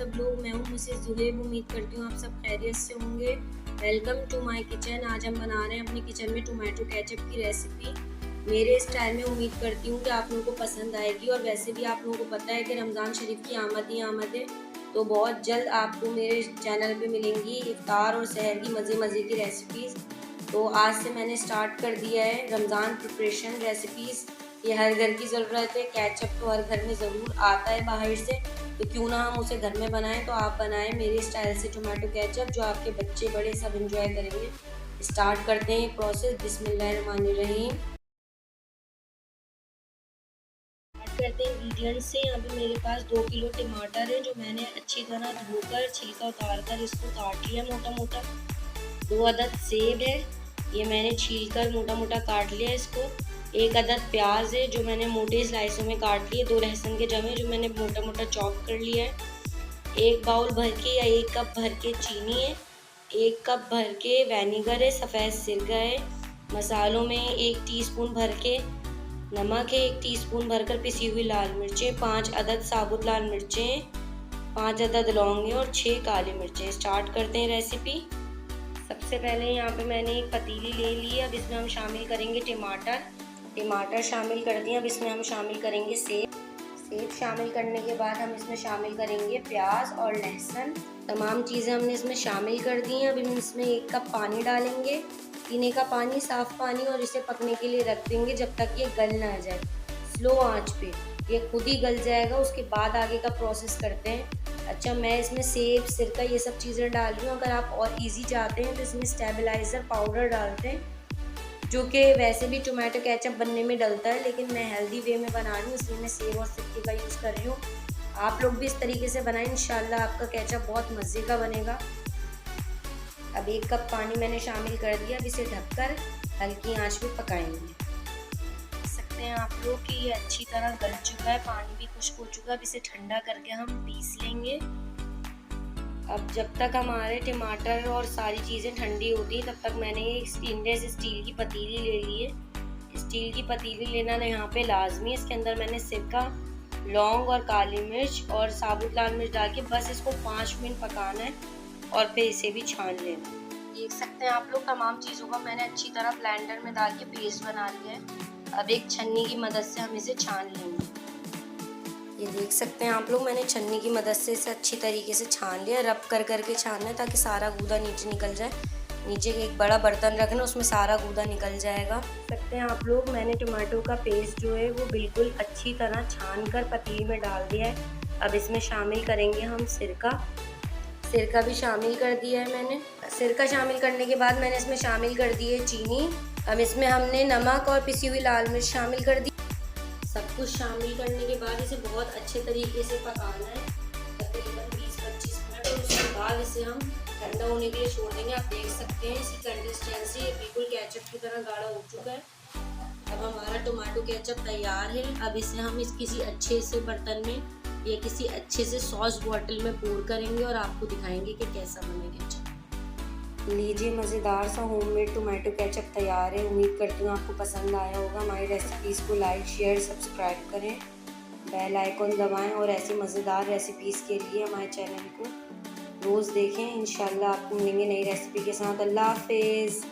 सब लोग। मैं हूँ मिसेस जुहैब। उम्मीद करती हूँ आप सब खैरियत से होंगे। Welcome to my kitchen. आज हम बना रहे हैं अपने किचन में टोमेटो केचप की रेसिपी मेरे स्टाइल में। उम्मीद करती हूँ कि आप लोगों को पसंद आएगी। और वैसे भी आप लोगों को पता है कि रमज़ान शरीफ की आमद ही आमद है, तो बहुत जल्द आपको मेरे चैनल पे मिलेंगी इफ्तार और सहर की मज़े मज़े की रेसिपीज़। तो आज से मैंने स्टार्ट कर दिया है रमज़ान प्रिपरेशन रेसिपीज़। ये हर घर की ज़रूरत है। केचप तो हर घर में ज़रूर आता है बाहर से, तो क्यों ना हम उसे घर में बनाएं। तो आप बनाएं मेरे स्टाइल से टोमेटो केचप, जो आपके बच्चे बड़े सब एंजॉय करेंगे। स्टार्ट करते हैं प्रोसेस। बिस्मिल्लाहिर्रहमानिर्रहीम। करते हैं इंग्रेडिएंट्स से। यहाँ पे मेरे पास 2 किलो टमाटर है, जो मैंने अच्छी तरह धोकर छिलका उतार कर इसको काट लिया मोटा मोटा। 2 अदद सेब है, ये मैंने छीलकर मोटा मोटा काट लिया इसको। 1 अदद प्याज है, जो मैंने मोटे स्लाइसों में काट लिए। 2 लहसुन के जमे, जो मैंने मोटा मोटा चॉप कर लिया है। 1 बाउल भर के या 1 कप भर के चीनी है। 1 कप भर के वेनेगर है, सफ़ेद सिरका है। मसालों में 1 टीस्पून भर के नमक है, 1 टीस्पून भरकर पिसी हुई लाल मिर्चें, 5 अदद साबुत लाल मिर्चें, 5 अदद लौंग है और 6 काली मिर्चें। स्टार्ट करते हैं रेसिपी। सबसे पहले यहाँ पे मैंने एक पतीली ले ली है। अब इसमें हम शामिल करेंगे टमाटर शामिल कर दिए। अब इसमें हम शामिल करेंगे सेब शामिल करने के बाद हम इसमें शामिल करेंगे प्याज और लहसुन। तमाम चीज़ें हमने इसमें शामिल कर दी हैं। अब हम इसमें 1 कप पानी डालेंगे, पीने का पानी, साफ़ पानी, और इसे पकने के लिए रख देंगे जब तक ये गल ना जाए। स्लो आंच पे ये खुद ही गल जाएगा। उसके बाद आगे का प्रोसेस करते हैं। अच्छा, मैं इसमें सेब, सिरका, ये सब चीज़ें डाल रही हूँ। अगर आप और इजी चाहते हैं तो इसमें स्टेबलाइज़र पाउडर डालते हैं, जो कि वैसे भी टोमेटो केचप बनने में डलता है, लेकिन मैं हेल्दी वे में बना रही हूँ, इसलिए मैं सेब और सिरके का यूज़ कर रही हूँ। आप लोग भी इस तरीके से बनाएं, इंशाल्लाह आपका केचप बहुत मज़े का बनेगा। अब 1 कप पानी मैंने शामिल कर दिया। अब इसे ढककर हल्की आंच पे पकाएंगे। देख सकते हैं आप लोग कि ये अच्छी तरह गल चुका है, पानी भी खुश्क हो चुका है। अब इसे ठंडा करके हम पीस लेंगे। अब जब तक हमारे टमाटर और सारी चीज़ें ठंडी होती हैं, तब तक मैंने एक स्टेनलेस स्टील की पतीली ले ली है। स्टील की पतीली लेना यहाँ पे लाजमी है। इसके अंदर मैंने सिरका, लौंग और काली मिर्च और साबुत लाल मिर्च डाल के बस इसको 5 मिनट पकाना है और फिर इसे भी छान लेना। देख सकते हैं आप लोग, तमाम चीज़ों का मैंने अच्छी तरह ब्लेंडर में डाल के पेस्ट बना लिया है। अब एक छन्नी की मदद से हम इसे छान लेंगे। ये देख सकते हैं आप लोग, मैंने छन्नी की मदद से इसे अच्छी तरीके से छान लिया। रब कर करके छानना है ताकि सारा गूदा नीचे निकल जाए। नीचे एक बड़ा बर्तन रखना, उसमें सारा गूदा निकल जाएगा। देख सकते हैं आप लोग, मैंने टमाटो का पेस्ट जो है वो बिल्कुल अच्छी तरह छान कर पतीली में डाल दिया है। अब इसमें शामिल करेंगे हम सिरका भी शामिल कर दिया है मैंने। सिरका शामिल करने के बाद मैंने इसमें शामिल कर दी है चीनी। अब इसमें हमने नमक और पिसी हुई लाल मिर्च शामिल कर दी। सब कुछ शामिल करने के बाद इसे बहुत अच्छे तरीके से पकाना है, तकरीबन 20-25 मिनट। और उसके बाद इसे हम ठंडा होने के लिए छोड़ देंगे। आप देख सकते हैं इसकी कंसिस्टेंसी बिल्कुल केचप की तरह गाढ़ा हो चुका है। अब हमारा टोमेटो केचप तैयार है। अब इसे हम किसी अच्छे से बर्तन में या किसी अच्छे से सॉस बॉटल में पोर करेंगे और आपको दिखाएंगे कि कैसा बने केचप। लीजिए, मज़ेदार सा होममेड टोमेटो केचप तैयार है। उम्मीद करती हूँ आपको पसंद आया होगा। हमारी रेसिपीज़ को लाइक, शेयर, सब्सक्राइब करें, बेल आइकन दबाएं और ऐसी मज़ेदार रेसिपीज़ के लिए हमारे चैनल को रोज़ देखें। इंशाल्लाह आपको मिलेंगे नई रेसिपी के साथ। अल्लाह हाफिज़।